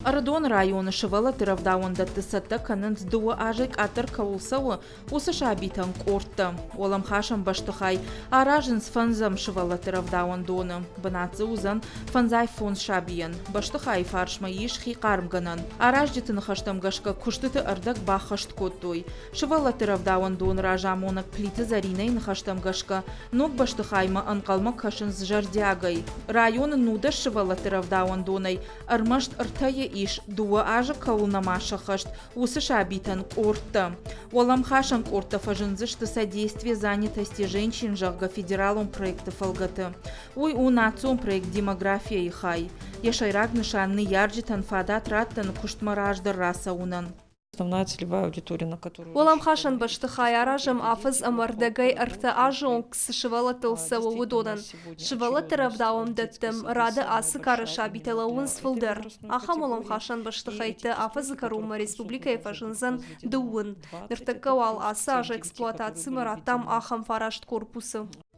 Ардон районы шывала тыравдауында тысатта канын дуы ажик атыр каулсауы усы шабитан корты. Олам хашам баштыхай аражын фанзам шывала тыравдауын доны. Бынатсы узан фанзай фон шабиян. Баштыхай фаршма ишхи кармганан. Араж житын хаштам гашка куштыты ардак бахашт коттуй. Шывала тыравдауын дон ражамонак плиты заринайн хаштам гашка. Ног баштыхайма анкалма кашын с жардягай. Районы нуда шывала тыравдауын донай. Армашт артая иш дуа ажа каулна маша хашт усы шабитан корта. Олам хашан корта фажинзышты содействие занятости женщин жага федералом проекта фалгаты. Уй у нацом проект демография и хай. Яшайрак нишанны ярджитан фадат раттан куштмараждар раса унан. Основная целевая аудитория, на которую... Олам хашан баштыхай аражам афыз амардагай арта ажон ксы шывала тылсавы удодан. Шывала таравдауам даттым рады асы карыша биталауын сфылдар. Ахам олам хашан баштыхайты афыз карума республика ефажынзан дуын. Ныртыккауал асы ажа эксплуатации маратам ахам фарашт корпусы.